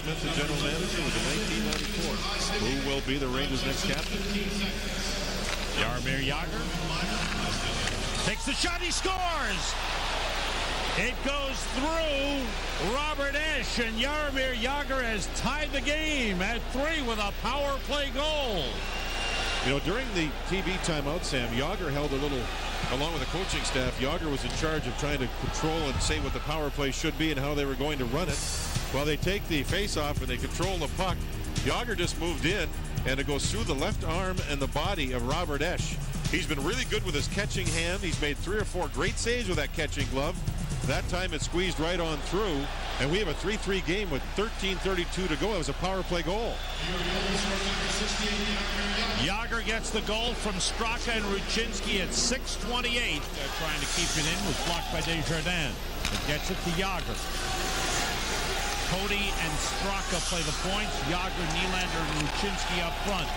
Smith, the general manager, was in 1994. Who will be the Rangers' next captain? Jaromir Jagr takes the shot, he scores! It goes through Robert Esch, and Jaromir Jagr has tied the game at 3 with a power play goal. You know, during the TV timeout, Sam, Jagr held a little, along with the coaching staff, Jagr was in charge of trying to control and say what the power play should be and how they were going to run it. While they take the face-off and they control the puck, Jagr just moved in, and it goes through the left arm and the body of Robert Esch. He's been really good with his catching hand. He's made 3 or 4 great saves with that catching glove. That time it squeezed right on through, and we have a 3-3 game with 13:32 to go. It was a power play goal. Jagr gets the goal from Straka and Ruchinski at 6:28. They're trying to keep it in, was blocked by Desjardins. It gets it to Jagr. Cody and Straka play the points. Jagr, Nylander, and Ruchinski up front.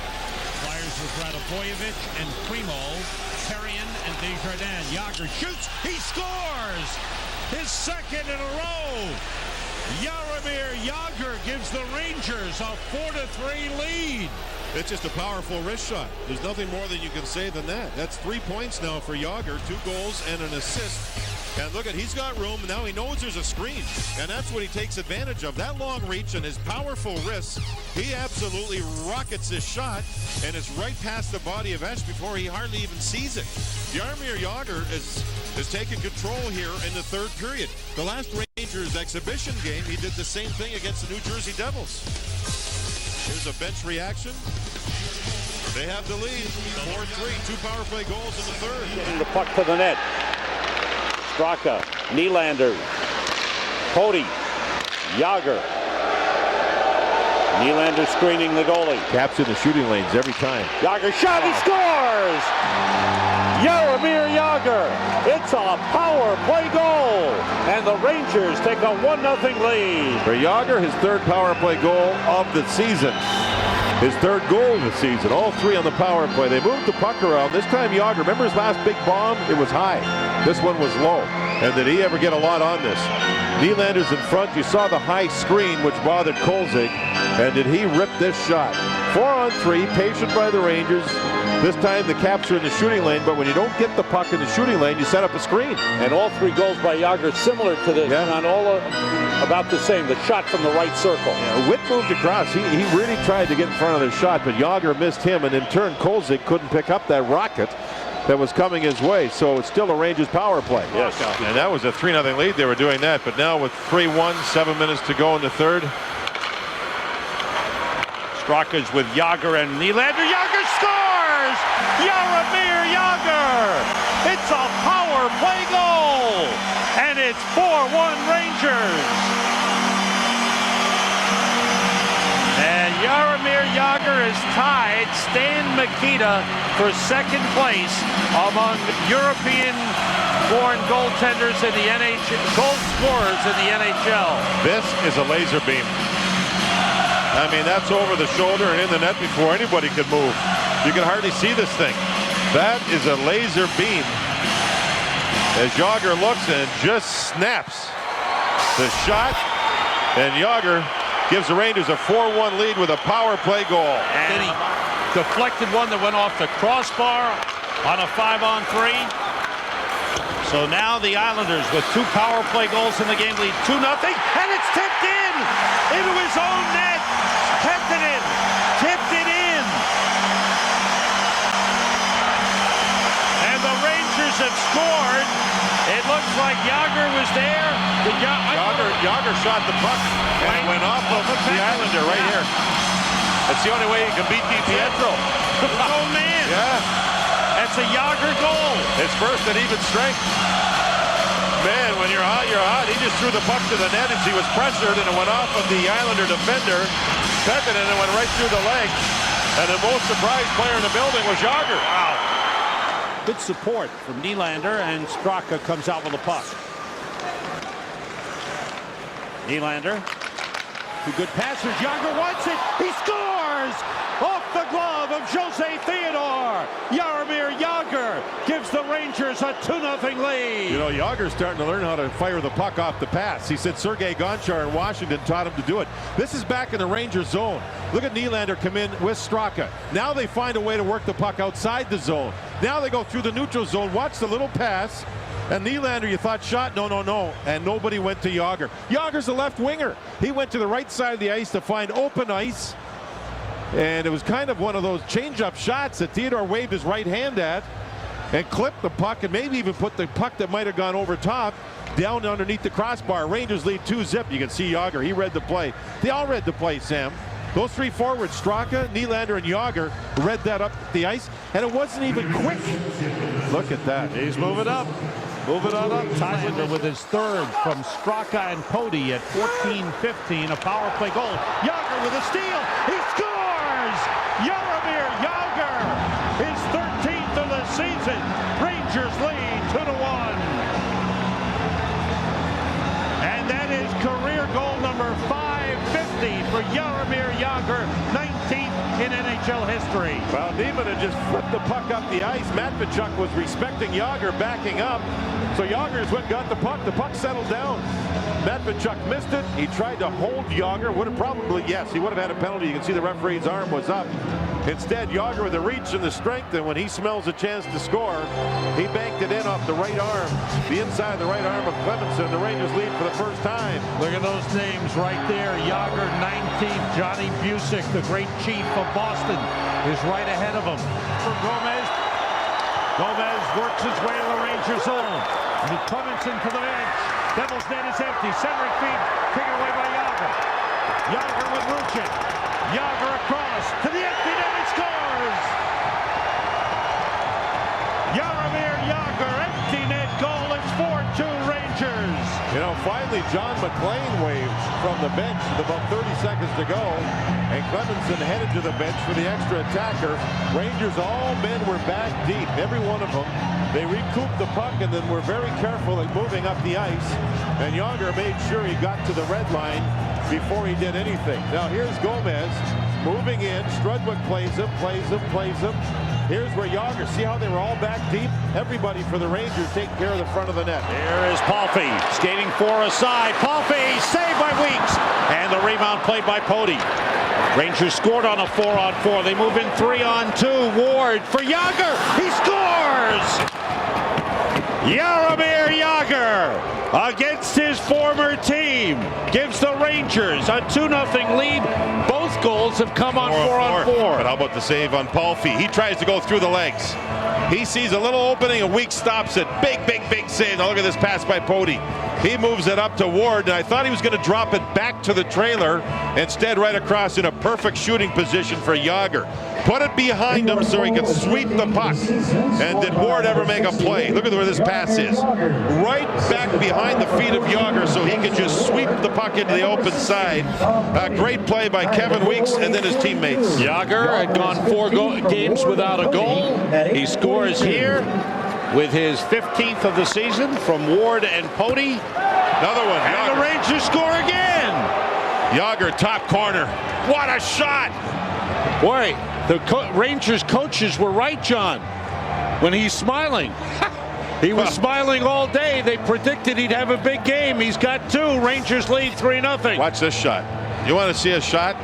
Flyers with Radovojevic and Primo, Terrien and Desjardins. Jagr shoots, he scores! His second in a row. Jaromir Jagr gives the Rangers a 4-3 lead. It's just a powerful wrist shot. There's nothing more than you can say than that. That's 3 points now for Jagr, 2 goals and an assist. And look at, he's got room. Now he knows there's a screen, and that's what he takes advantage of. That long reach and his powerful wrists, he absolutely rockets this shot, and it's right past the body of Esch before he hardly even sees it. Jaromir Jagr is taking control here in the 3rd period. The last Rangers exhibition game, he did the same thing against the New Jersey Devils. Here's a bench reaction. They have the lead, 4-3, 2 power play goals in the 3rd. Getting the puck to the net. Straka, Nylander, Cody, Jagr. Nylander screening the goalie. Caps in the shooting lanes every time. Jagr shot, he scores! Jaromir Jagr. It's a power play goal. And the Rangers take a 1-0 lead. For Jagr, his 3rd power play goal of the season. His 3rd goal of the season. All 3 on the power play. They moved the puck around. This time Jagr, remember his last big bomb? It was high. This one was low. And did he ever get a lot on this? Nylander's in front. You saw the high screen, which bothered Kolzig. And did he rip this shot? 4-on-3, patient by the Rangers. This time the Caps are in the shooting lane, but when you don't get the puck in the shooting lane, you set up a screen. And all 3 goals by Jagr similar to this, not all about the same. The shot from the right circle. Yeah, Witt moved across. He really tried to get in front of the shot, but Jagr missed him, and in turn Kolzig couldn't pick up that rocket that was coming his way. So it's still a Rangers power play. Yes. And that was a 3-0 lead. They were doing that, but now with 3-1, 7 minutes to go in the 3rd. Straka's with Jagr and Nylander. Jagr scores! Jaromir Jagr! It's a power play goal! And it's 4-1 Rangers! And Jaromir Jagr is tied Stan Mikita for 2nd place among European-born goaltenders in the NHL, goal scorers in the NHL. This is a laser beam. I mean, that's over the shoulder and in the net before anybody could move. You can hardly see this thing. That is a laser beam. As Jagr looks and just snaps the shot, and Jagr gives the Rangers a 4-1 lead with a power play goal. And he deflected one that went off the crossbar on a 5-on-3. So now the Islanders with 2 power play goals in the game lead 2-0, and it's tipped in into his own net. Penttinen tipped it in. And the Rangers have scored. It looks like Jagr was there. Jagr shot the puck and it went off of the Islander right here. That's the only way he can beat DiPietro. Oh, man. Yeah. That's a Jagr goal. His first at even strength. Man, when you're hot, you're hot. He just threw the puck to the net as he was pressured, and it went off of the Islander defender, Penttinen, and it went right through the leg. And the most surprised player in the building was Jagr. Wow. Good support from Nylander, and Straka comes out with the puck. Nylander Two good passers. Jagr wants it. He scores! Off the glove of Jose Theodore. Jaromir Jagr gives the Rangers a 2-0 lead. You know, Jagr's starting to learn how to fire the puck off the pass. He said Sergei Gonchar in Washington taught him to do it. This is back in the Rangers zone. Look at Nylander come in with Straka. Now they find a way to work the puck outside the zone. Now they go through the neutral zone. Watch the little pass. And Nylander, you thought shot, no. And nobody went to Jagr. Jagr's a left winger. He went to the right side of the ice to find open ice. And it was kind of one of those change-up shots that Theodore waved his right hand at and clipped the puck and maybe even put the puck that might have gone over top down underneath the crossbar. Rangers lead 2-0. You can see Jagr. He read the play. They all read the play, Sam. Those three forwards, Straka, Nylander, and Jagr, read that up the ice, and it wasn't even quick. Look at that. He's moving up. Moving on up. Nylander with his third from Straka and Poti at 14-15. A power play goal. Jagr with a steal. He scores! Jaromir Jagr, his 13th of the season. Rangers lead 2-1. And that is career goal number 550 for Jaromir Jagr, 19th in NHL history. Well, Neiman had just flipped the puck up the ice. Matvechuk was respecting Jagr, backing up. So Jagr went and got the puck. The puck settled down. Matvechuk missed it. He tried to hold Jagr. Would have probably, yes, he would have had a penalty. You can see the referee's arm was up. Instead, Jagr with the reach and the strength, and when he smells a chance to score, he banked it in off the right arm, the inside of the right arm of Clemenson. The Rangers lead for the first time. Look at those names right there. Jagr 19th. Johnny Busick, the great chief of Boston, is right ahead of him. For Gomez. Gomez works his way to the Ranger zone. And Clemenson to the bench. Devil's net is empty. Centering feed taken away by Jagr. Jagr with Ruchin. Jagr across to the empty net. He scores! Jaromir Jagr, empty net goal. It's 4-2 Rangers. You know, finally John McLean waved from the bench with about 30 seconds to go. And Clemenson headed to the bench for the extra attacker. Rangers, all men were back deep, every one of them. They recouped the puck and then were very careful at moving up the ice. And Jagr made sure he got to the red line before he did anything. Now here's Gomez moving in. Strudwick plays him. Here's where Jagr, see how they were all back deep? Everybody for the Rangers taking care of the front of the net. Here is Palffy skating for a side. Palffy saved by Weeks. And the rebound played by Poti. Rangers scored on a 4-on-4. They move in 3-on-2. Ward for Jagr. He scores! Jaromir Jagr, against his former team, gives the Rangers a 2-0 lead. Both goals have come on 4-on-4. But how about the save on Palffy? He tries to go through the legs. He sees a little opening, and Weeks stops it. Big save. Now look at this pass by Poti. He moves it up to Ward, and I thought he was going to drop it back to the trailer. Instead, right across in a perfect shooting position for Jagr. Put it behind him so he could sweep the puck. And did Ward ever make a play? Look at where this pass is. Right back behind the feet of Jagr so he could just sweep the puck into the open side. A great play by Kevin Weeks and then his teammates. Jagr had gone 4 games without a goal. He scores here with his 15th of the season from Ward and Poti. Another one. And Jagr. the Rangers score again. Jagr, top corner. What a shot! Boy, the Rangers coaches were right, John, when he's smiling. He was smiling all day. They predicted he'd have a big game. He's got 2. Rangers lead 3-0. Watch this shot. You want to see a shot?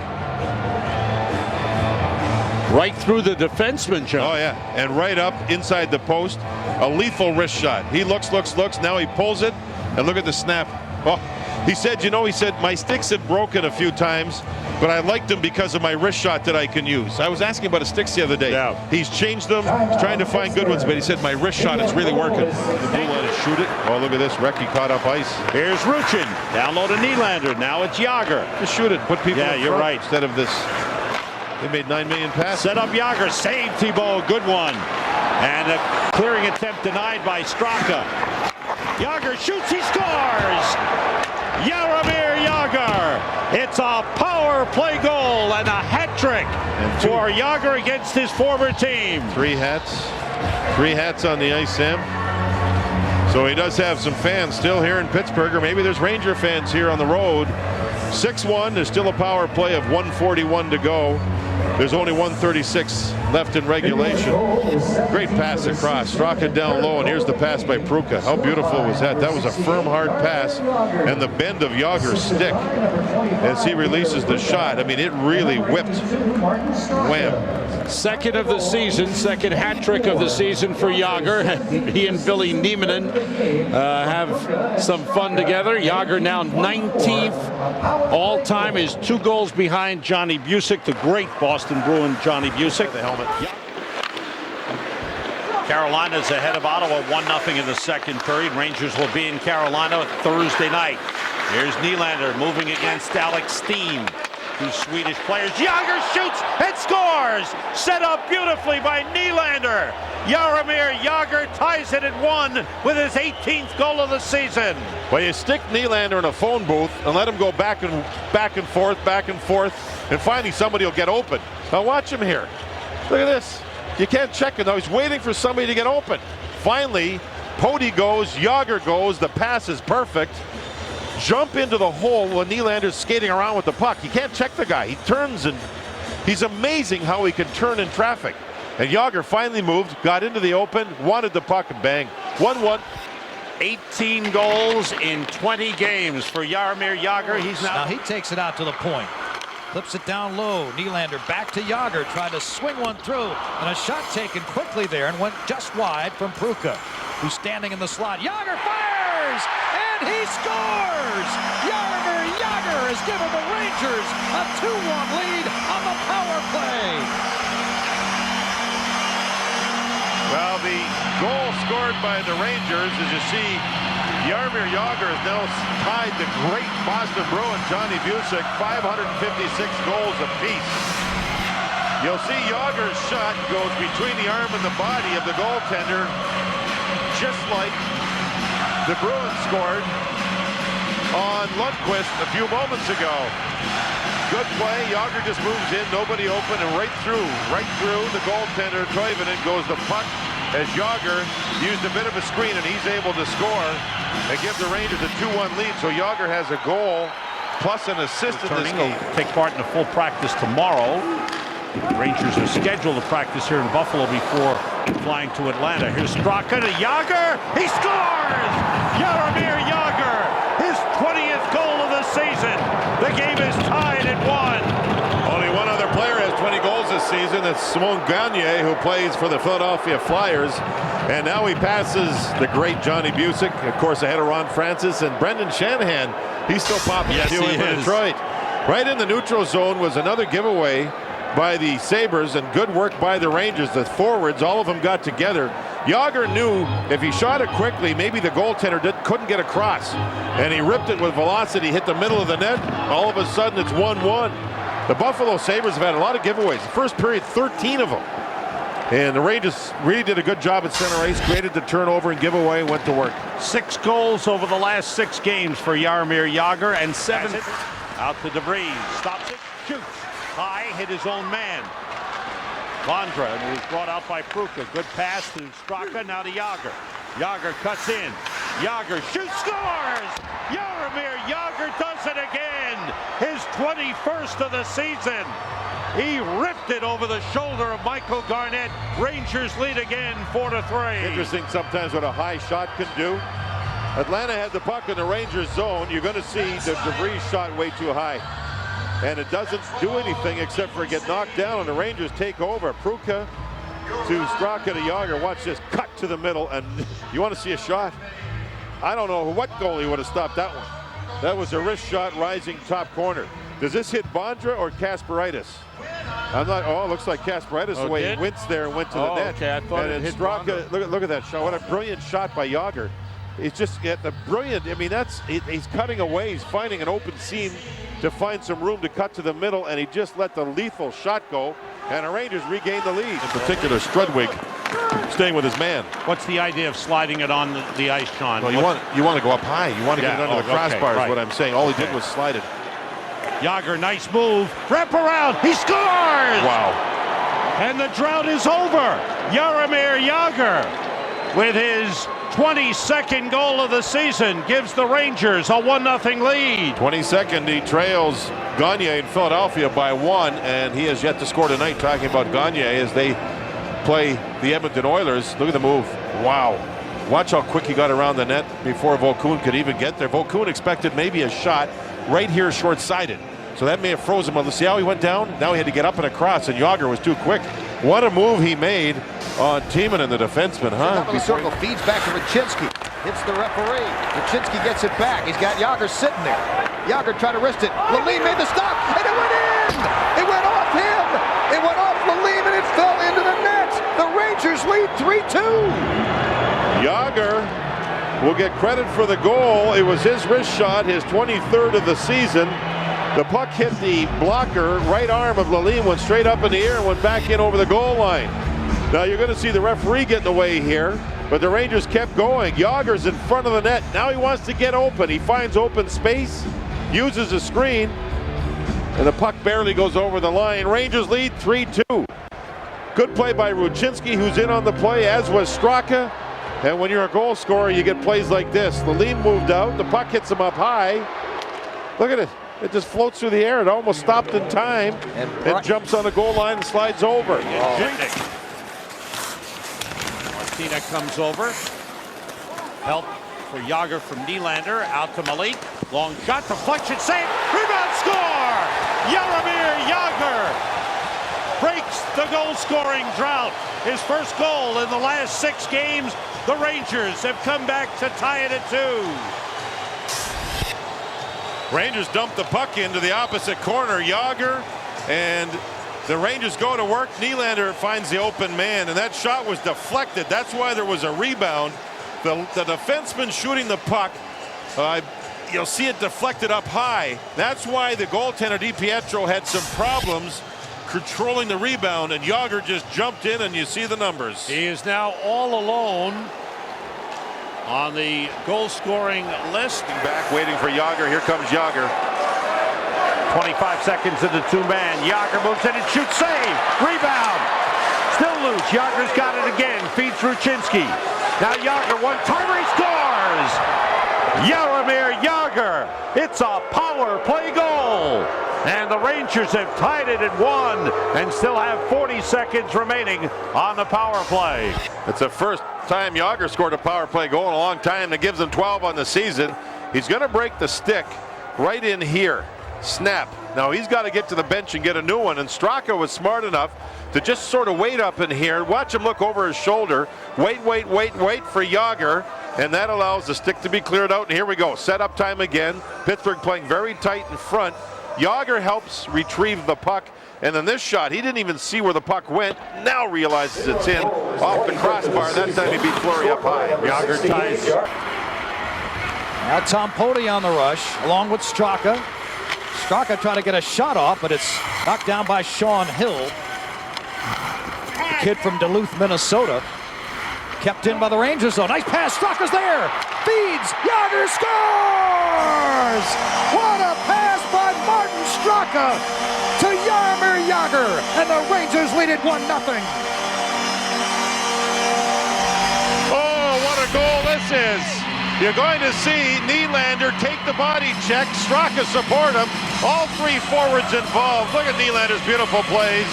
Right through the defenseman, John. Oh, yeah. And right up inside the post. A lethal wrist shot. He looks. Now he pulls it. And look at the snap. Oh, he said, my sticks have broken a few times, but I liked them because of my wrist shot that I can use. I was asking about his sticks the other day. Yeah. He's changed them. He's trying to find good ones, but he said, my wrist shot is really working. He let it shoot it. Oh, look at this. Recchi caught up ice. Here's Ruchin. Down low to Nylander. Now it's Jagr. Just shoot it. Put people in front. You're right. Instead of this. They made 9 million passes. Set up Jagr. Save Thibault. Good one. And a clearing attempt denied by Straka. Jagr shoots. He scores. Jaromir Jagr. It's a power play goal and a hat trick for Jagr against his former team. 3 hats on the ice, Sam. So he does have some fans still here in Pittsburgh, or maybe there's Ranger fans here on the road. 6-1. There's still a power play of 1:41 to go. There's only 1:36 left in regulation. Great pass across. Straka down low, and here's the pass by Pruka. How beautiful was that? That was a firm, hard pass. And the bend of Jagr's stick as he releases the shot. I mean, it really whipped. Wham. Second of the season, second hat trick of the season for Jagr. He and Billy Nieminen have some fun together. Jagr now 19th all-time, is 2 goals behind Johnny Busick, the great Boston Bruin Johnny Busick. The helmet. Carolina's ahead of Ottawa 1-0 in the second period. Rangers will be in Carolina Thursday night. Here's Nylander moving against Alex Steen. 2 Swedish players. Jagr shoots and scores! Set up beautifully by Nylander. Jaromir Jagr ties it at 1 with his 18th goal of the season. Well, you stick Nylander in a phone booth and let him go back and forth, and finally somebody will get open. Now watch him here. Look at this. You can't check it now. He's waiting for somebody to get open. Finally, Poti goes, Jagr goes, the pass is perfect. Jump into the hole when Nylander's skating around with the puck. You can't check the guy. He turns, and he's amazing how he can turn in traffic. And Jagr finally moved, got into the open, wanted the puck, and bang. 1-1. 18 goals in 20 games for Jaromir Jagr. Now he takes it out to the point. Clips it down low. Nylander back to Jagr, trying to swing one through. And a shot taken quickly there and went just wide from Pruka, who's standing in the slot. Jagr fires! And he scores! Jaromir Jagr has given the Rangers a 2-1 lead on the power play. Well, the goal scored by the Rangers, as you see, Jaromir Jagr has now tied the great Boston Bruin Johnny Busick, 556 goals apiece. You'll see Jagr's shot goes between the arm and the body of the goaltender, just like the Bruins scored on Lundqvist a few moments ago. Good play. Jagr just moves in, nobody open, and right through the goaltender, Toivonen, goes the puck as Jagr used a bit of a screen, and he's able to score and give the Rangers a 2-1 lead. So Jagr has a goal plus an assist in this game. Take part in a full practice tomorrow. The Rangers are scheduled to practice here in Buffalo before flying to Atlanta. Here's Straka to Jagr. He scores! Jaromir Jagr, his 20th goal of the season. The game is tied at 1. Only one other player has 20 goals this season. That's Simon Gagne, who plays for the Philadelphia Flyers. And now he passes the great Johnny Busick, of course, ahead of Ron Francis, and Brendan Shanahan. He's still popping for Detroit. Right in the neutral zone was another giveaway by the Sabres, and good work by the Rangers. The forwards, all of them got together. Jagr knew if he shot it quickly, maybe the goaltender couldn't get across. And he ripped it with velocity, hit the middle of the net. All of a sudden, it's 1-1. The Buffalo Sabres have had a lot of giveaways. The first period, 13 of them. And the Rangers really did a good job at center ice, created the turnover and giveaway, went to work. 6 goals over the last 6 games for Jaromir Jagr, and 7 out to DeVries. Stops it, shoots. High, hit his own man. Vondra, and was brought out by Pruka. Good pass to Straka, now to Jagr. Jagr cuts in. Jagr shoots, scores! Jaromir Jagr does it again! His 21st of the season. He ripped it over the shoulder of Michael Garnett. Rangers lead again, 4-3. Interesting sometimes what a high shot can do. Atlanta had the puck in the Rangers zone. You're going to see the DeVries shot way too high. And it doesn't do anything except for get knocked down, and the Rangers take over. Pruka to Straka to Jagr. Watch this cut to the middle, and you want to see a shot? I don't know what goalie would have stopped that one. That was a wrist shot rising top corner. Does this hit Vondra or Kasparaitis? I'm not. Oh, it looks like Kasparaitis the way he wints there and went to the net. Okay, I thought it hit Straka. Look at that shot. What a brilliant shot by Jagr. It's just the brilliant. I mean, he's cutting away. He's finding an open seam to find some room to cut to the middle, and he just let the lethal shot go, and the Rangers regain the lead. In particular, Strudwick staying with his man. What's the idea of sliding it on the ice, Sean? Well, you want to go up high. You want to get it under the crossbar is what I'm saying. All he did was slide it. Jagr, nice move. Wrap around. He scores! Wow. And the drought is over. Jaromir Jagr with his 22nd goal of the season gives the Rangers a 1-0 lead. 22nd, he trails Gagne in Philadelphia by 1, and he has yet to score tonight. Talking about Gagne as they play the Edmonton Oilers. Look at the move. Wow. Watch how quick he got around the net before Vokoun could even get there. Vokoun expected maybe a shot right here short-sided. So that may have frozen him. See how he went down? Now he had to get up and across, and Jagr was too quick. What a move he made on Timonen, the defenseman, huh? Top of the circle, feeds back to Raczynski. Hits the referee. Raczynski gets it back. He's got Jagr sitting there. Jagr tried to wrist it. Lalime made the stop, and it went in! It went off him! It went off Lalime, and it fell into the net! The Rangers lead 3-2! Jagr will get credit for the goal. It was his wrist shot, his 23rd of the season. The puck hit the blocker, right arm of Lalime, went straight up in the air and went back in over the goal line. Now you're going to see the referee get in the way here, but the Rangers kept going. Jagr's in front of the net. Now he wants to get open. He finds open space, uses a screen, and the puck barely goes over the line. Rangers lead 3-2. Good play by Raczynski, who's in on the play, as was Straka. And when you're a goal scorer, you get plays like this. Lalime moved out. The puck hits him up high. Look at it. It just floats through the air. It almost stopped in time. It jumps on the goal line and slides over. Martina comes over. Help for Jagr from Nylander. Out to Malik. Long shot. Deflection save. Rebound score! Jaromir Jagr breaks the goal-scoring drought. His first goal in the last 6 games. The Rangers have come back to tie it at 2. Rangers dump the puck into the opposite corner. Jagr, and the Rangers go to work. Nylander finds the open man, and that shot was deflected. That's why there was a rebound. The defenseman shooting the puck, you'll see it deflected up high. That's why the goaltender DiPietro had some problems controlling the rebound, and Jagr just jumped in, and you see the numbers. He is now all alone on the goal-scoring list. Back waiting for Jagr. Here comes Jagr. 25 seconds into 2-man. Jagr moves in and shoots. Save. Rebound. Still loose. Jagr's got it again. Feeds Raczynski. Now Jagr one-timer. He scores. Jaromir Jagr. It's a power play goal. And the Rangers have tied it at 1 and still have 40 seconds remaining on the power play. It's the first time Jagr scored a power play goal in a long time. That gives him 12 on the season. He's going to break the stick right in here. Snap. Now he's got to get to the bench and get a new one. And Straka was smart enough to just sort of wait up in here. Watch him look over his shoulder. Wait for Jagr. And that allows the stick to be cleared out. And here we go. Set up time again. Pittsburgh playing very tight in front. Jagr helps retrieve the puck, and then this shot, he didn't even see where the puck went. Now realizes it's in, off the crossbar. That time he beat Fleury up high. Jagr ties. Now Tom Poti on the rush, along with Straka. Straka trying to get a shot off, but it's knocked down by Sean Hill. The kid from Duluth, Minnesota. Kept in by the Rangers, though. Nice pass. Straka's there. Feeds. Jagr scores! What a pass by Martin Straka to Jaromir Jagr, and the Rangers lead it 1-0. Oh, what a goal this is. You're going to see Nylander take the body check. Straka support him. All 3 forwards involved. Look at Nylander's beautiful plays.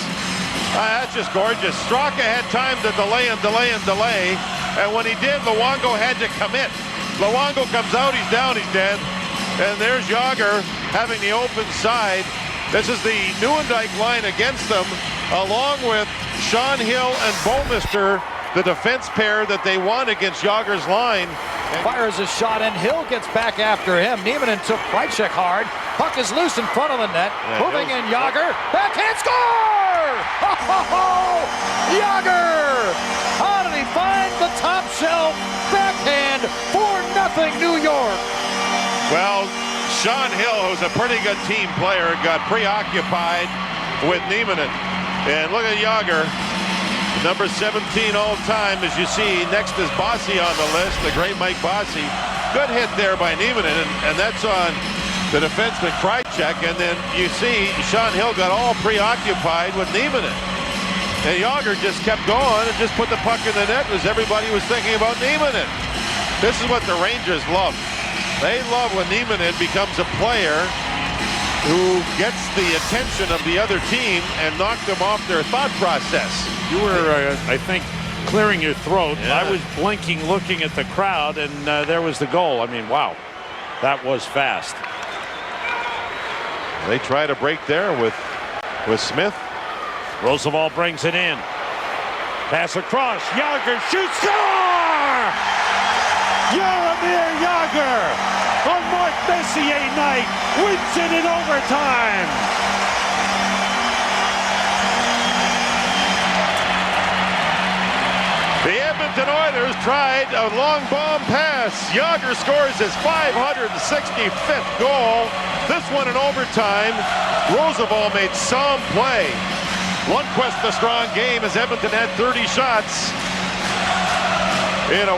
That's just gorgeous. Straka had time to delay. And when he did, Luongo had to commit. Luongo comes out, he's down, he's dead. And there's Jagr having the open side. This is the Nieuwendyk line against them, along with Sean Hill and Bouwmeester, the defense pair that they want against Jagr's line. Fires a shot, and Hill gets back after him. Niemanen took Krejcik hard. Puck is loose in front of the net. Moving in Jagr. Backhand score! Jagr! How did he find the top shelf? Backhand, 4-0 New York. Well, Sean Hill, who's a pretty good team player, got preoccupied with Niemanen. And look at Jagr, number 17 all time, as you see. Next is Bossy on the list, the great Mike Bossy. Good hit there by Niemanen, and that's on the defenseman Krejcik. And then you see Sean Hill got all preoccupied with Niemanen. And Jagr just kept going and just put the puck in the net as everybody was thinking about Niemanen. This is what the Rangers love. They love when Nieminen becomes a player who gets the attention of the other team and knocked them off their thought process. You were, I think, clearing your throat. Yeah. I was blinking, looking at the crowd, and there was the goal. I mean, wow, that was fast. They try to break there with Smith. Roosevelt brings it in. Pass across. Jagr shoots. Score! Jaromir Jagr on Mark Messier night wins it in overtime. The Edmonton Oilers tried a long bomb pass. Jagr scores his 565th goal. This one in overtime. Roosevelt made some play. Lundqvist the strong game as Edmonton had 30 shots in a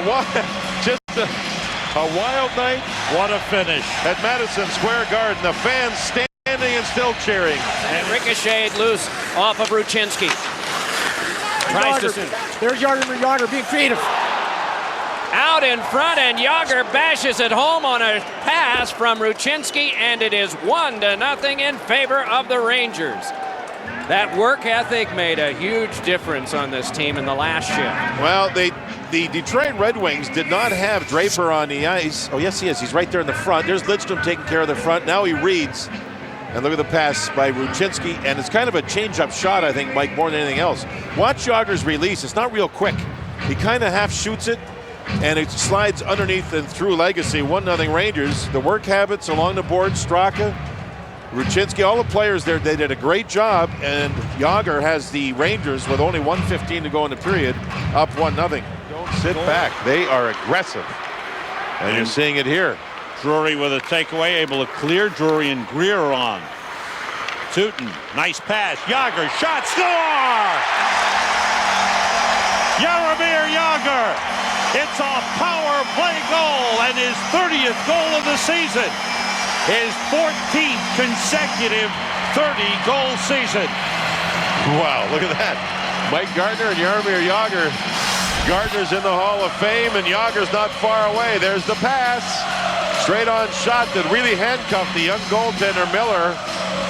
wild night. What a finish at Madison Square Garden. The fans standing and still cheering. And ricocheted loose off of Ruchinski. Tries to... There's Jaromir Jagr being creative. Out in front, and Jagr bashes it home on a pass from Ruchinski, and it is 1-0 in favor of the Rangers. That work ethic made a huge difference on this team in the last shift. Well, the Detroit Red Wings did not have Draper on the ice. Oh, yes, he is. He's right there in the front. There's Lidstrom taking care of the front. Now he reads. And look at the pass by Ruchinski. And it's kind of a change-up shot, I think, Mike, more than anything else. Watch Jagr's release. It's not real quick. He kind of half shoots it, and it slides underneath and through Legacy. 1-0 Rangers. The work habits along the board, Straka, Ruchinski, all the players there, they did a great job, and Jagr has the Rangers with only 1:15 to go in the period, up 1-0. Don't sit back. They are aggressive. And you're seeing it here. Drury with a takeaway, able to clear. Drury and Greer on. Tootin, nice pass. Jagr, shot, score! Jaromir Jagr. It's a power play goal and his 30th goal of the season. His 14th consecutive 30-goal season. Wow, look at that. Mike Gardner and Jaromir Jagr. Gardner's in the Hall of Fame, and Jagr's not far away. There's the pass. Straight on shot that really handcuffed the young goaltender Miller.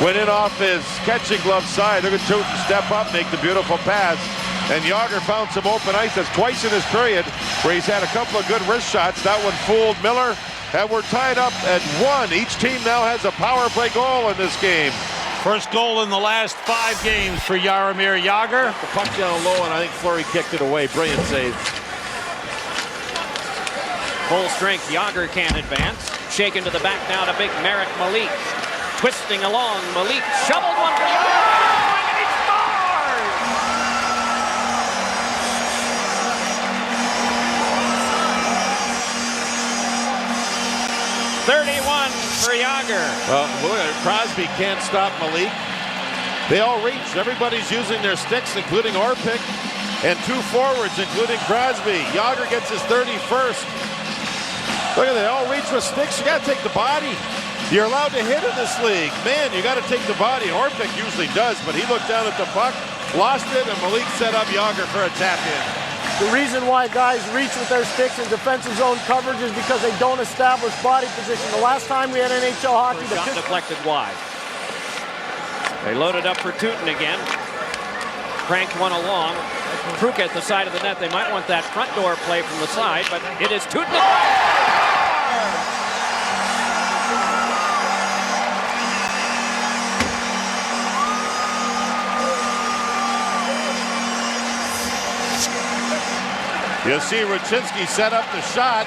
Went in off his catching glove side. Look at Tootin step up, make the beautiful pass. And Jagr found some open ice. That's twice in this period where he's had a couple of good wrist shots. That one fooled Miller. And we're tied up at 1. Each team now has a power play goal in this game. First goal in the last 5 games for Jaromir Jagr. The puck down low, and I think Fleury kicked it away. Brilliant save. Full strength, Jagr can't advance. Shaken to the back now to big Merrick Malik. Twisting along, Malik shoveled one for Jagr, and he scores! 31 for Jagr. Well, look at it. Crosby can't stop Malik. They all reach. Everybody's using their sticks, including Orpik, and 2 forwards, including Crosby. Jagr gets his 31st. Look at that. They all reach with sticks. You got to take the body. You're allowed to hit in this league. Man, you got to take the body. Orpik usually does, but he looked down at the puck, lost it, and Malik set up Jagr for a tap-in. The reason why guys reach with their sticks in defensive zone coverage is because they don't establish body position. The last time we had NHL hockey, the shot deflected wide. They loaded up for Tootin again. Cranked one along. Pruka at the side of the net. They might want that front door play from the side, but it is Tootin. You see Ruchinski set up the shot,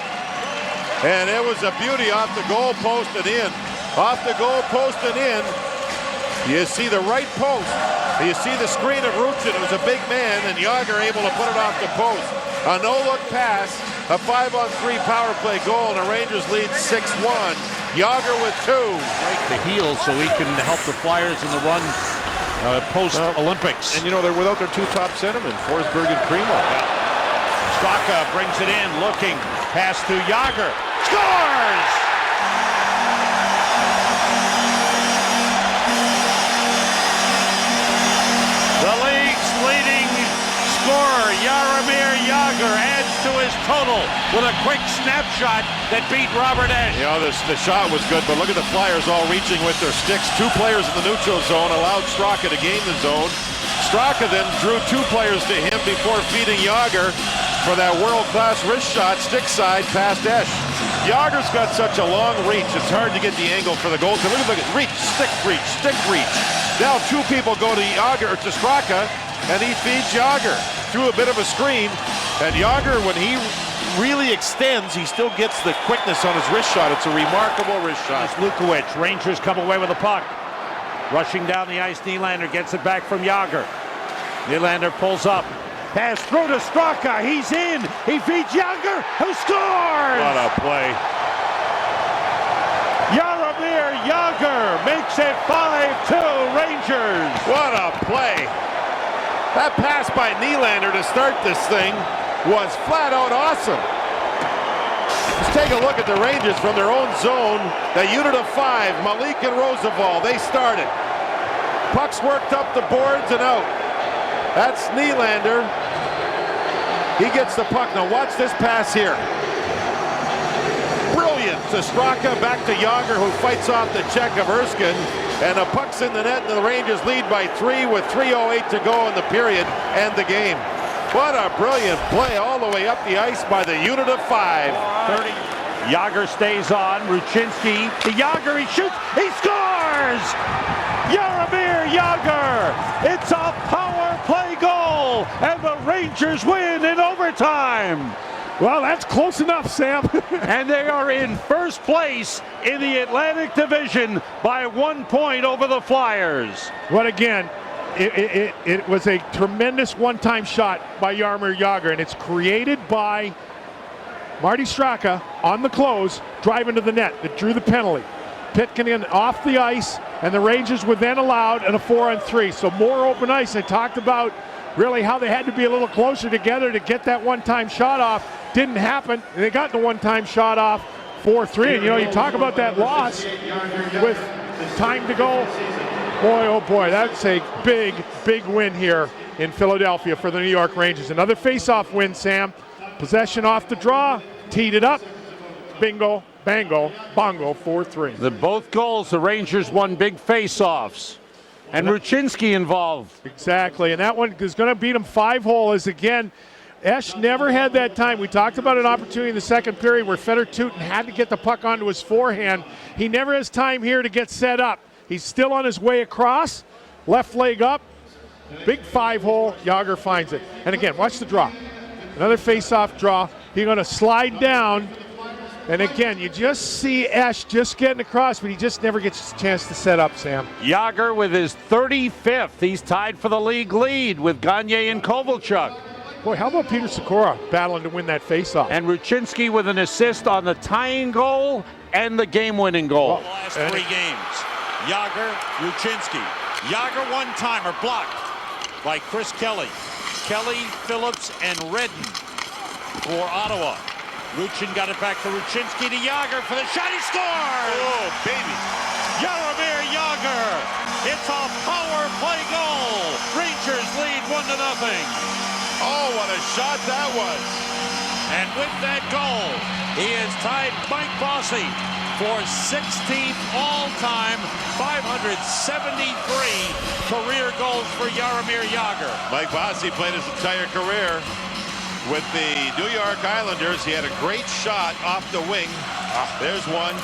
and it was a beauty off the goal post and in. Off the goal post and in. You see the right post. You see the screen of Ruchin. It was a big man, and Jagr able to put it off the post. A no-look pass, a 5-on-3 power play goal, and the Rangers lead 6-1. Jagr with 2. Break the heels so he can help the Flyers in the run post-Olympics. And you know, they're without their 2 top centermen, Forsberg and Primo. Straka brings it in, looking, pass to Jagr, scores! The league's leading scorer, Jaromir Jagr, adds to his Rangers total with a quick snapshot that beat Robert Esch. You know, the shot was good, but look at the Flyers all reaching with their sticks. 2 players in the neutral zone allowed Straka to gain the zone. Straka then drew 2 players to him before feeding Jagr for that world-class wrist shot, stick side, past Esch. Jagr's got such a long reach, it's hard to get the angle for the goal. Look at reach, stick reach. Now 2 people go to Jagr, or to Straka, and he feeds Jagr through a bit of a screen. And Jagr, when he really extends, he still gets the quickness on his wrist shot. It's a remarkable wrist shot. Lukowicz, Rangers come away with the puck. Rushing down the ice, Nylander gets it back from Jagr. Nylander pulls up. Pass through to Straka. He's in. He feeds Jagr, who scores! What a play. Jaromir Jagr makes it 5-2 Rangers. What a play. That pass by Nylander to start this thing was flat out awesome. Let's take a look at the Rangers from their own zone. The unit of 5, Malik and Roosevelt, they started. Puck's worked up the boards and out. That's Nylander. He gets the puck. Now watch this pass here. Brilliant to Straka, back to Jagr, who fights off the check of Erskine. And the puck's in the net, and the Rangers lead by 3 with 3:08 to go in the period and the game. What a brilliant play all the way up the ice by the unit of 5. 30. Jagr stays on. Ruchinski to Jagr. He shoots. He scores! Jaromir Jagr! It's a power play goal, and the Rangers win in overtime. Well, that's close enough, Sam. And they are in first place in the Atlantic Division by 1 point over the Flyers. But again, it was a tremendous one-time shot by Jaromir Jagr, and it's created by Marty Straka on the close, driving to the net that drew the penalty. Pitkin in off the ice, and the Rangers were then allowed in a 4-on-3. So more open ice. I talked about really how they had to be a little closer together to get that one-time shot off. Didn't happen. They got the one-time shot off, 4-3. And, you know, you talk about that loss with time to go. Boy, oh boy, that's a big, big win here in Philadelphia for the New York Rangers. Another face-off win, Sam. Possession off the draw, teed it up. Bingo, bango, bongo, 4-3. Both goals, the Rangers won big face-offs. And Ruchinski involved. Exactly, and that one is going to beat him 5-hole. As again, Esch never had that time. We talked about an opportunity in the second period where Fedor-Tutin had to get the puck onto his forehand. He never has time here to get set up. He's still on his way across, left leg up, big 5-hole. Jagr finds it. And again, watch the draw. Another face-off draw. He's going to slide down. And again, you just see Esch just getting across, but he just never gets a chance to set up, Sam. Jagr with his 35th. He's tied for the league lead with Gagne and Kovalchuk. Boy, how about Peter Sikora battling to win that faceoff? And Ruchinski with an assist on the tying goal and the game-winning goal. The last 3 games. Jagr, Ruchinski. Jagr one-timer blocked by Chris Kelly. Kelly, Phillips, and Redden for Ottawa. Ruchin got it back to Ruchinski to Jagr for the shot. He scores! Oh, baby. Jaromir Jagr. It's a power play goal. Rangers lead 1-0. Oh, what a shot that was. And with that goal, he has tied Mike Bossy for 16th all-time, 573 career goals for Jaromir Jagr. Mike Bossy played his entire career with the New York Islanders. He had a great shot off the wing. There's one.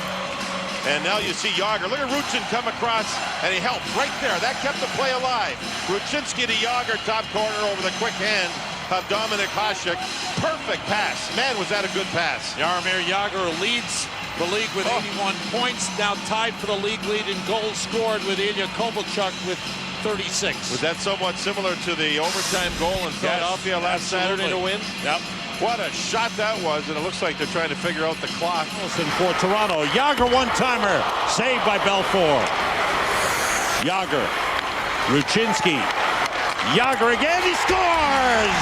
And now you see Jagr. Look at Ruchin come across, and he helped right there. That kept the play alive. Ruchinski to Jagr, top corner over the quick hand of Dominik Hasek. Perfect pass. Man, was that a good pass. Jaromir Jagr leads the league with 81 points. Now tied for the league lead in goals scored with Ilya Kovalchuk with 36. Was that somewhat similar to the overtime goal in Philadelphia last Saturday to win? Yep. What a shot that was, and it looks like they're trying to figure out the clock. Wilson for Toronto. Jagr one-timer. Saved by Belfour. Jagr. Ruchinski. Jagr again. He scores!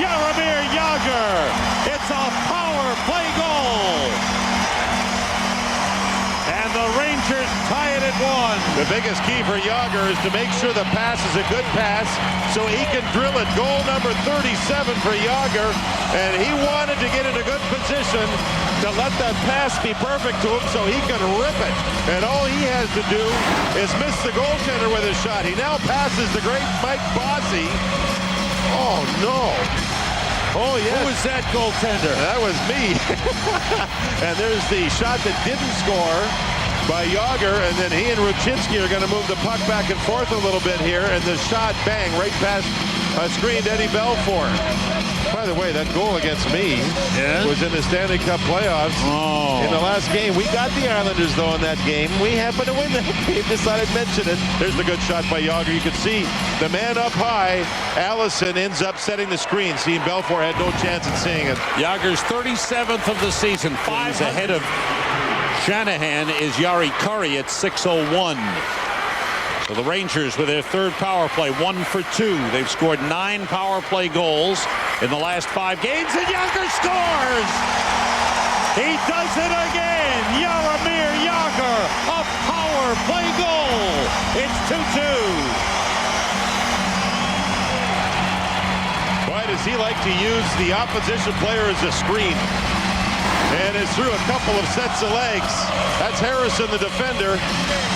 Jaromir Jagr. It's a power play goal. And the Rangers Rangers tie it at 1. The biggest key for Jagr is to make sure the pass is a good pass so he can drill it. Goal number 37 for Jagr, and he wanted to get in a good position to let that pass be perfect to him so he can rip it. And all he has to do is miss the goaltender with his shot. He now passes the great Mike Bossy. Oh, no. Oh, yes. Who was that goaltender? That was me. And there's the shot that didn't score by Jagr, and then he and Rucinski are going to move the puck back and forth a little bit here, and the shot, bang, right past screened Eddie Belfour. By the way, that goal against me was in the Stanley Cup playoffs. In the last game. We got the Islanders, though, in that game. We happened to win that game. Just thought I'd mention it. There's the good shot by Jagr. You can see the man up high. Allison ends up setting the screen. See, Belfour had no chance at seeing it. Jagr's 37th of the season. 5 ahead of Shanahan is Jari Kurri at 6:01. So the Rangers with their third power play, 1 for 2. They've scored 9 power play goals in the last 5 games, and Jagr scores! He does it again! Jaromir Jagr, a power play goal! It's 2-2. Boy, does he like to use the opposition player as a screen. And it's through a couple of sets of legs. That's Harrison, the defender.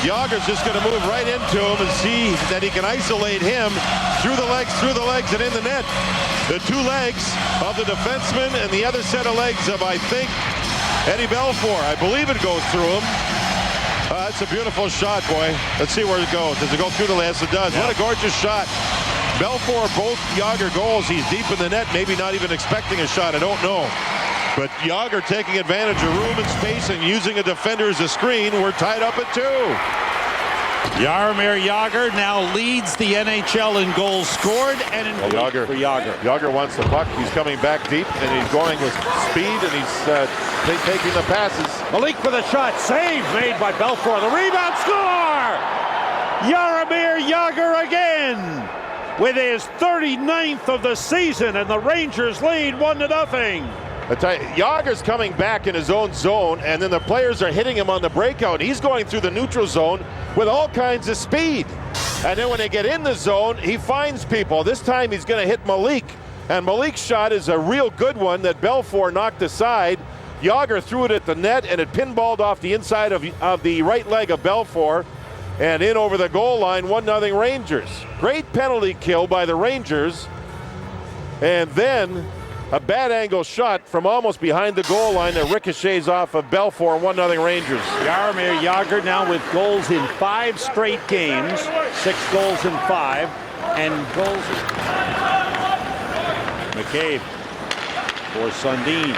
Jagr's just going to move right into him and see that he can isolate him through the legs, and in the net. The 2 legs of the defenseman and the other set of legs of, I think, Eddie Belfour. I believe it goes through him. That's a beautiful shot, boy. Let's see where it goes. Does it go through the legs? It does. What a gorgeous shot. Belfour, both Jagr goals. He's deep in the net, maybe not even expecting a shot. I don't know. But Jagr taking advantage of room and space and using a defender as a screen. We're tied up at 2. Jaromir Jagr now leads the NHL in goals scored and in Jagr. for Jagr. Jagr wants the puck. He's coming back deep, and he's going with speed, and he's taking the passes. Malik with a shot. Save made by Belfour. The rebound, score! Jaromir Jagr again with his 39th of the season, and the Rangers lead 1-0. I tell you, Jagr's coming back in his own zone, and then the players are hitting him on the breakout. He's going through the neutral zone with all kinds of speed. And then when they get in the zone, he finds people. This time he's going to hit Malik. And Malik's shot is a real good one that Belfour knocked aside. Jagr threw it at the net, and it pinballed off the inside of the right leg of Belfour and in over the goal line. 1-0 Rangers. Great penalty kill by the Rangers. And then a bad angle shot from almost behind the goal line that ricochets off of Belfour. 1-0 Rangers. Jaromir Jagr now with goals in 5 straight games. 6 goals in 5. And goals. McCabe for Sundin.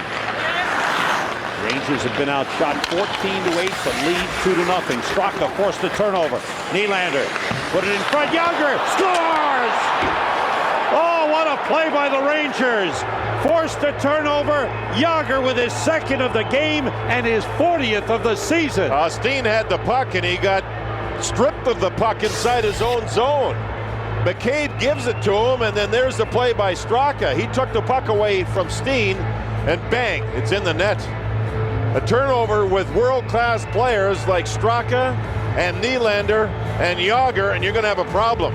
Rangers have been outshot 14-8, but lead 2-0. Straka forced the turnover. Nylander put it in front. Jagr scores! Oh, what a play by the Rangers. Forced a turnover. Jagr with his 2nd of the game and his 40th of the season. Steen had the puck, and he got stripped of the puck inside his own zone. McCabe gives it to him, and then there's the play by Straka. He took the puck away from Steen, and bang, it's in the net. A turnover with world-class players like Straka and Nylander and Jagr, and you're going to have a problem.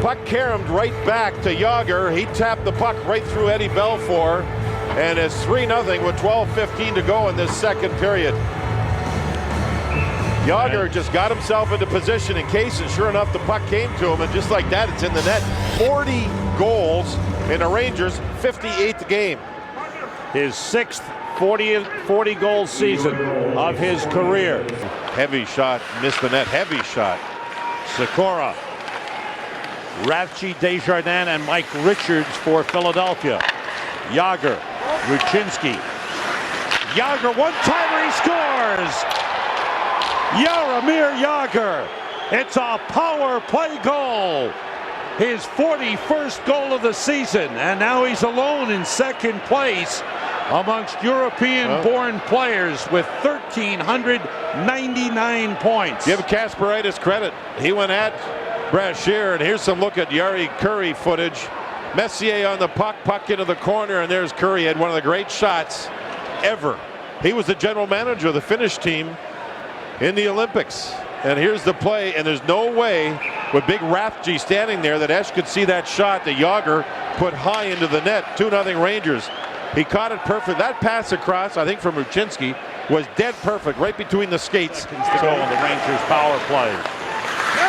Puck caromed right back to Jagr. He tapped the puck right through Eddie Belfour, and it's 3-0 with 12:15 to go in this second period. Jagr just got himself into position in case, and sure enough, the puck came to him, and just like that, it's in the net. 40 goals in the Rangers' 58th game. His 6th 40-goal season of his career. Heavy shot, missed the net, heavy shot. Sikora, Ravchi Desjardins, and Mike Richards for Philadelphia. Jagr, Rucinski. Jagr, one-timer, he scores! Jaromir Jagr. It's a power play goal. His 41st goal of the season, and now he's alone in 2nd place amongst European-born players with 1,399 points. Give Kasparaitis credit. He went at Brashear, and here's some look at Jari Kurri footage. Messier on the puck into the corner, and there's Kurri. Had one of the great shots ever. He was the general manager of the Finnish team in the Olympics. And here's the play, and there's no way with Big Rathje standing there that Esch could see that shot that Jagr put high into the net. 2-0 Rangers. He caught it perfect. That pass across, I think from Ruchinski, was dead perfect, right between the skates. To go on the Rangers power play.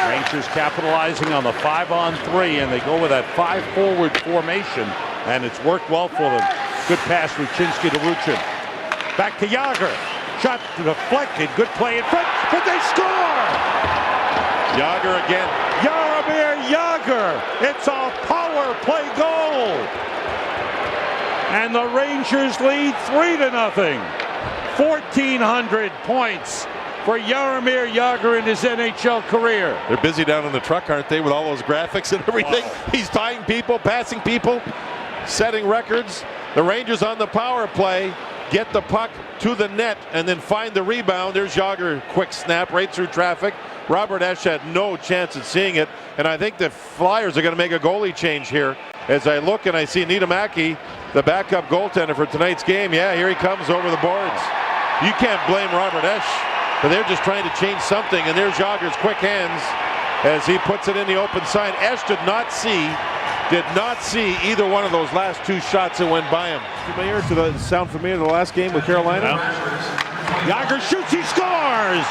Rangers capitalizing on the 5-on-3, and they go with that 5-forward formation, and it's worked well for them. Good pass, Ruchinski to Ruchin. Back to Jagr. Shot deflected. Good play in front, but they score! Jagr again. Jaromir Jagr. It's a power play goal. And the Rangers lead 3-0. 1,400 points for Jaromir Jagr in his NHL career. They're busy down in the truck, aren't they, with all those graphics and everything? Wow. He's tying people, passing people, setting records. The Rangers on the power play get the puck to the net and then find the rebound. There's Jagr, quick snap right through traffic. Robert Esch had no chance at seeing it, and I think the Flyers are going to make a goalie change here. As I look and I see Niittymaki, the backup goaltender for tonight's game. Yeah, here he comes over the boards. You can't blame Robert Esch, but they're just trying to change something, and there's Jagr's quick hands as he puts it in the open side. Esch did not see either one of those last two shots that went by him. Sound familiar to the last game with Carolina? Jagr shoots, he scores!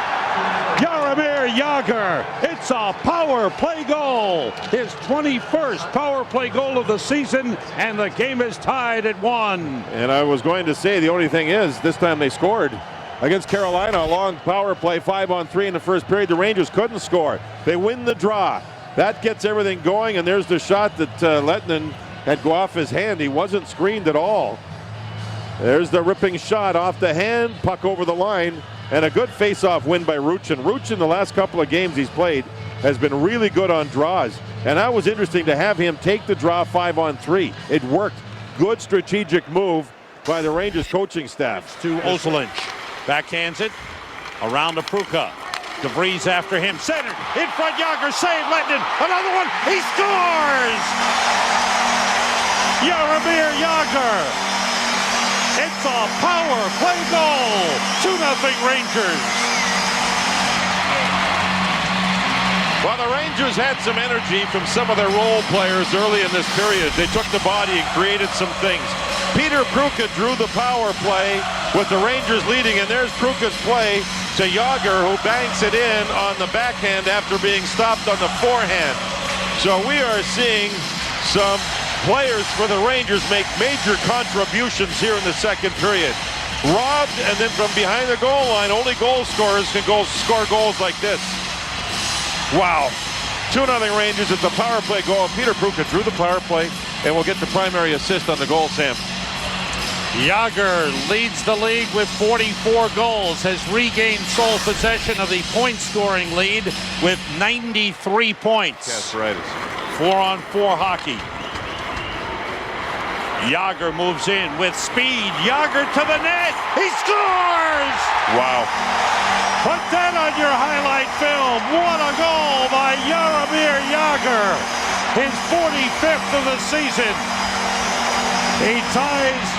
Jaromir Jagr, it's a power play goal. His 21st power play goal of the season, and the game is tied at 1. And I was going to say, the only thing is, this time they scored. Against Carolina, a long power play, 5-on-3 in the first period. The Rangers couldn't score. They win the draw. That gets everything going, and there's the shot that Lehtinen had go off his hand. He wasn't screened at all. There's the ripping shot off the hand, puck over the line, and a good face-off win by Ruchin. Ruchin, the last couple of games he's played, has been really good on draws. And that was interesting to have him take the draw 5-on-3. It worked. Good strategic move by the Rangers coaching staff. To Ozolinsh. Backhands it. Around to Pruka. DeVries after him. Centered. In front. Jagr save. Lehtinen. Another one. He scores! Jaromir Jagr. It's a power play goal. 2-0 Rangers. Well, the Rangers had some energy from some of their role players early in this period. They took the body and created some things. Peter Pruka drew the power play with the Rangers leading, and there's Pruka's play to Jagr, who banks it in on the backhand after being stopped on the forehand. So we are seeing some players for the Rangers make major contributions here in the second period. Robbed, and then from behind the goal line, only goal scorers can score goals like this. Wow. 2-0 Rangers. It's a power play goal. Peter Pruka drew the power play, and will get the primary assist on the goal, Sam. Jagr leads the league with 44 goals, has regained sole possession of the point-scoring lead with 93 points. That's right. 4-on-4 hockey. Jagr moves in with speed. Jagr to the net. He scores! Wow. Put that on your highlight film. What a goal by Jaromir Jagr. His 45th of the season. He ties.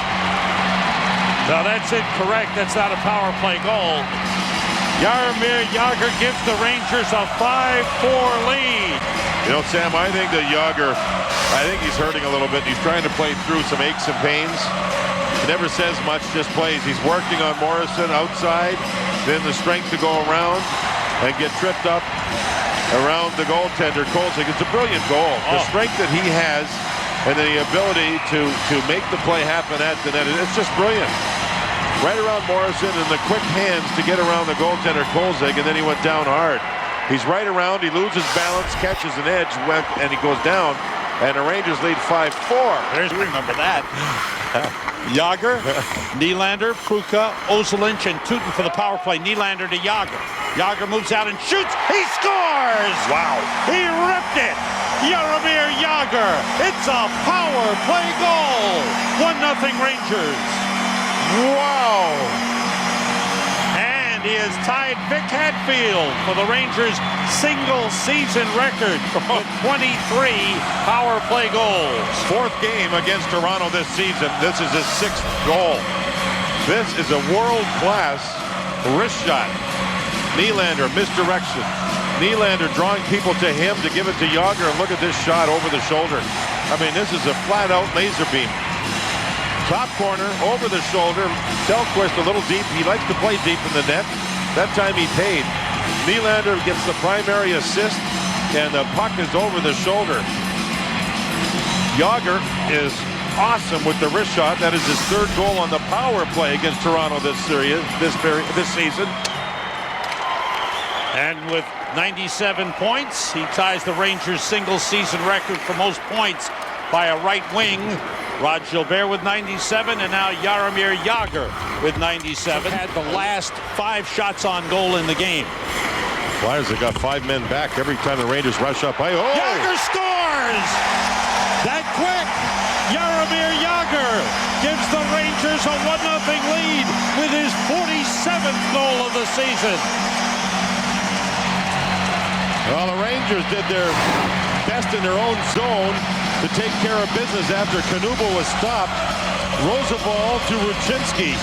No, that's incorrect. That's not a power play goal. Jaromir Jagr gives the Rangers a 5-4 lead. You know, Sam, I think that Jagr, he's hurting a little bit. He's trying to play through some aches and pains. He never says much, just plays. He's working on Morrison outside, then the strength to go around and get tripped up around the goaltender, Kolzig. It's a brilliant goal. The strength that he has and the ability to make the play happen at the net, it's just brilliant. Right around Morrison and the quick hands to get around the goaltender, Kolzig, and then he went down hard. He's right around, he loses balance, catches an edge, and he goes down, and the Rangers lead 5-4. Remember that. Jagr, Nylander, Pruka, Ozolinsh, and Tutin for the power play. Nylander to Jagr. Jagr moves out and shoots. He scores! Wow. He ripped it. Jaromir Jagr. It's a power play goal. 1-0 Rangers. Wow. And he has tied Vic Hadfield for the Rangers' single-season record with 23 power play goals. Fourth game against Toronto this season. This is his 6th goal. This is a world-class wrist shot. Nylander, misdirection. Nylander drawing people to him to give it to Jagr, and look at this shot over the shoulder. I mean, this is a flat-out laser beam. Top corner, over the shoulder. Selquist a little deep. He likes to play deep in the net. That time he paid. Nylander gets the primary assist, and the puck is over the shoulder. Jagr is awesome with the wrist shot. That is his third goal on the power play against Toronto this season. And with 97 points, he ties the Rangers' single-season record for most points by a right wing. Rod Gilbert with 97, and now Jaromir Jagr with 97. Had the last 5 shots on goal in the game. Flyers have got 5 men back every time the Rangers rush up. Jagr scores! That quick! Jaromir Jagr gives the Rangers a 1-0 lead with his 47th goal of the season. Well, the Rangers did their best in their own zone to take care of business after Knuble was stopped. Roosevelt to Rucinski.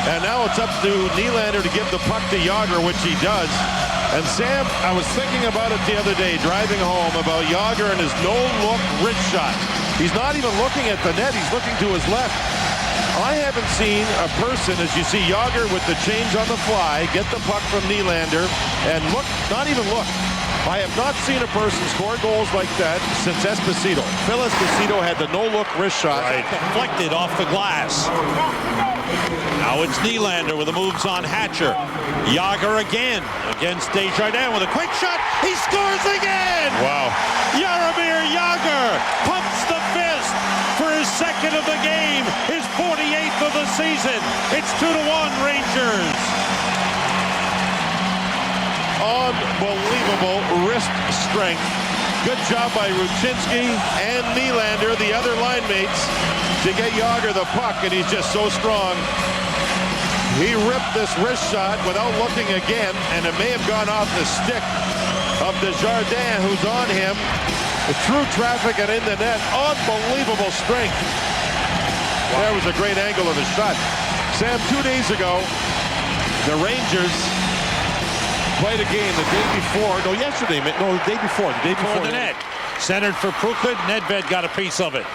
And now it's up to Nylander to give the puck to Jagr, which he does. And Sam, I was thinking about it the other day, driving home, about Jagr and his no-look wrist shot. He's not even looking at the net, he's looking to his left. I haven't seen a person, as you see Jagr with the change on the fly, get the puck from Nylander, and look, not even look. I have not seen a person score goals like that since Esposito. Phil Esposito had the no-look wrist shot. Right. Deflected off the glass. Now it's Nylander with the moves on Hatcher. Jagr again against Desjardins with a quick shot. He scores again! Wow. Jaromir Jagr pumps the fist for his second of the game, his 48th of the season. It's 2-1 Rangers. Unbelievable wrist strength. Good job by Rucinski and Nylander, the other line mates, to get Jagr the puck, and he's just so strong. He ripped this wrist shot without looking again, and it may have gone off the stick of Desjardins, who's on him, through traffic and in the net. Unbelievable strength. Wow. That was a great angle of the shot. Sam, 2 days ago, the Rangers played a game the day before. No, yesterday. No, the day before. The day before the net. Centered for Pruka. Nedved got a piece of it.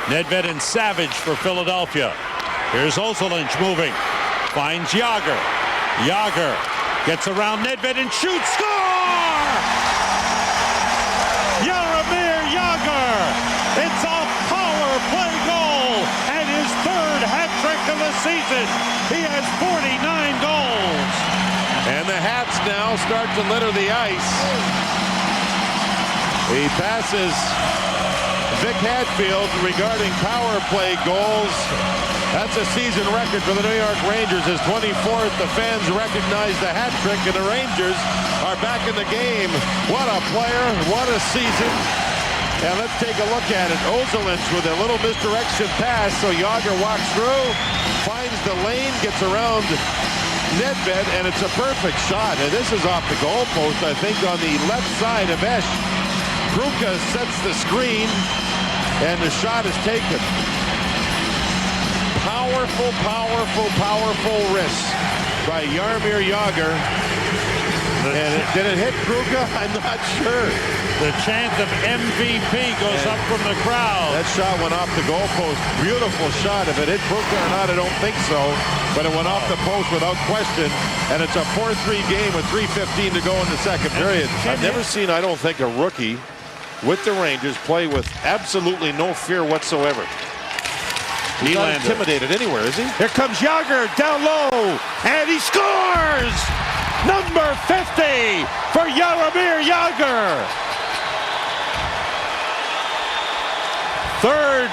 Nedved and Savage for Philadelphia. Here's Ozolinsh moving. Finds Jagr. Jagr gets around Nedved and shoots. Score! Jaromir Jagr. It's a power play goal and his third hat trick of the season. He has 49 goals. And the hats now start to litter the ice. He passes Vic Hadfield regarding power play goals. That's a season record for the New York Rangers. His 24th. The fans recognize the hat trick, and the Rangers are back in the game. What a player. What a season. And let's take a look at it. Ozolinsh with a little misdirection pass. So Jagr walks through, finds the lane, gets around Nedved, and it's a perfect shot. And this is off the goalpost, I think, on the left side of Esch. Pruka sets the screen, and the shot is taken. Powerful, powerful, powerful wrist by Jaromir Jagr. Did it hit Pruka? I'm not sure. The chant of MVP goes up from the crowd. That shot went off the goalpost. Beautiful shot. If it hit Pruka or not, I don't think so. But it went off the post without question. And it's a 4-3 game with 3:15 to go in the second period. I've never seen, I don't think, a rookie with the Rangers play with absolutely no fear whatsoever. He's not intimidated anywhere, is he? Here comes Jagr down low, and he scores! Number 50 for Jaromir Jagr. Third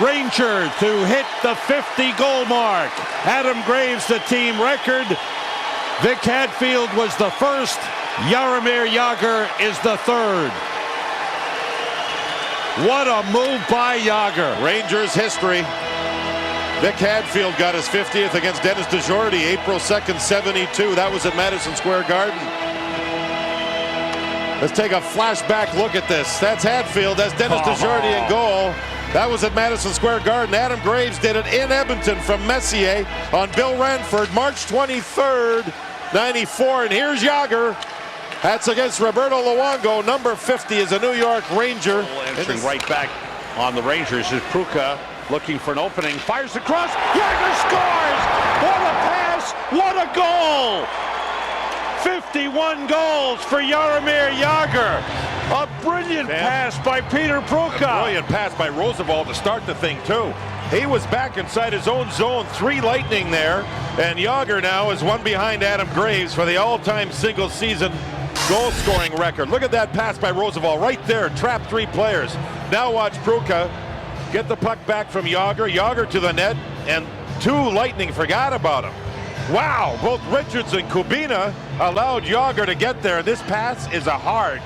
Ranger to hit the 50-goal mark. Adam Graves, the team record. Vic Hadfield was the first. Jaromir Jagr is the third. What a move by Jagr. Rangers history. Vic Hadfield got his 50th against Dennis DeJordy, April 2nd, 72. That was at Madison Square Garden. Let's take a flashback look at this. That's Hadfield. That's Dennis DeJordy in goal. That was at Madison Square Garden. Adam Graves did it in Edmonton from Messier on Bill Ranford, March 23rd, 94, and here's Jagr. That's against Roberto Luongo. Number 50 is a New York Ranger. Entering right back on the Rangers is Pruka, looking for an opening, fires the cross, Jagr scores! What a pass, what a goal! 51 goals for Jaromir Jagr. A brilliant pass by Peter Pruka. A brilliant pass by Roosevelt to start the thing too. He was back inside his own zone, 3 Lightning there, and Jagr now is one behind Adam Graves for the all-time single-season goal-scoring record. Look at that pass by Roosevelt right there, trapped 3 players. Now watch Pruka get the puck back from Jagr. Jagr to the net, and 2 Lightning forgot about him. Wow, both Richards and Kubina allowed Jagr to get there. This pass is a hard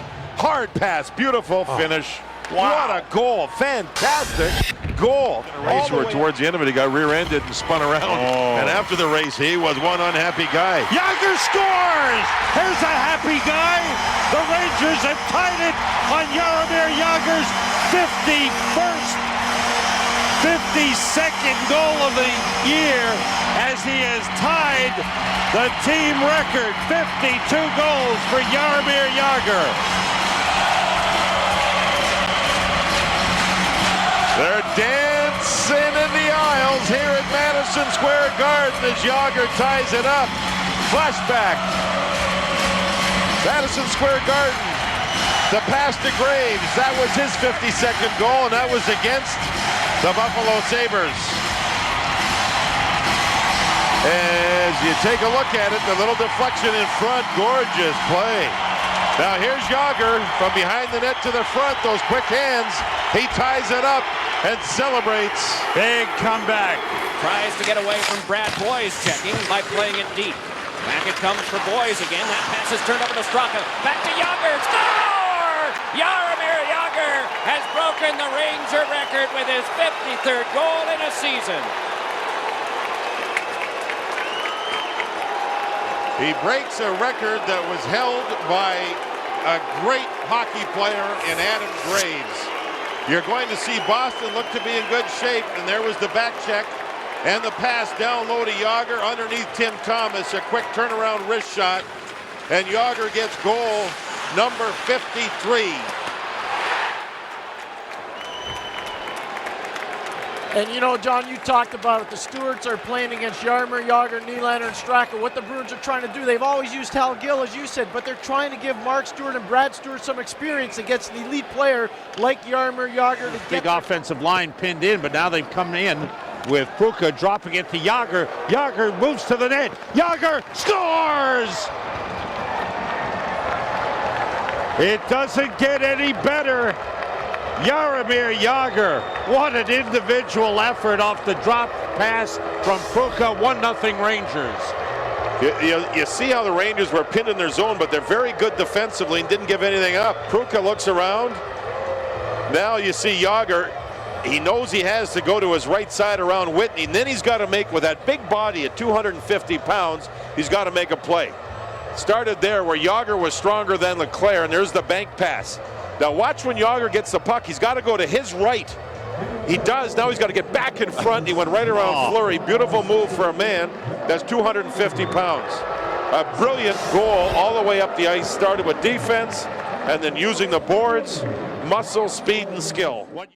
pass. Beautiful finish. Wow. What a goal. Fantastic goal. Race where towards the end of it, he got rear-ended and spun around. And after the race, he was one unhappy guy. Jagr scores! Here's a happy guy. The Rangers have tied it on Jaromir Jagr's 52nd goal of the year, as he has tied the team record. 52 goals for Jaromir Jagr. They're dancing in the aisles here at Madison Square Garden as Jagr ties it up. Flashback. Madison Square Garden. The pass to Graves. That was his 52nd goal, and that was against the Buffalo Sabres. As you take a look at it, the little deflection in front, gorgeous play. Now here's Jagr from behind the net to the front, those quick hands. He ties it up and celebrates. Big comeback. Tries to get away from Brad Boyes checking by playing it deep. Back it comes for Boyes again. That pass is turned over to Straka. Back to Jagr. Score! Jaromir Jagr has broken the Ranger record with his 53rd goal in a season. He breaks a record that was held by a great hockey player in Adam Graves. You're going to see Boston look to be in good shape, and there was the back check and the pass down low to Jagr underneath Tim Thomas. A quick turnaround wrist shot, and Jagr gets goal number 53. And you know, John, you talked about it. The Stewarts are playing against Jaromir Jagr, Nylander, and Straka. What the Bruins are trying to do, they've always used Hal Gill, as you said, but they're trying to give Mark Stewart and Brad Stewart some experience against an elite player like Jaromir Jagr. To Big offensive line pinned in, but now they've come in with Pruka dropping it to Jagr. Jagr moves to the net. Jagr scores! It doesn't get any better. Jaromir Jagr, what an individual effort off the drop pass from Pruka. 1-0 Rangers. You see how the Rangers were pinned in their zone, but they're very good defensively and didn't give anything up. Pruka looks around. Now you see Jagr. He knows he has to go to his right side around Whitney, and then he's got to make, with that big body at 250 pounds, he's got to make a play. Started there where Jagr was stronger than Leclerc, and there's the bank pass. Now watch when Jagr gets the puck. He's got to go to his right. He does. Now he's got to get back in front. He went right around Fleury. Beautiful move for a man that's 250 pounds. A brilliant goal all the way up the ice. Started with defense and then using the boards, muscle, speed, and skill.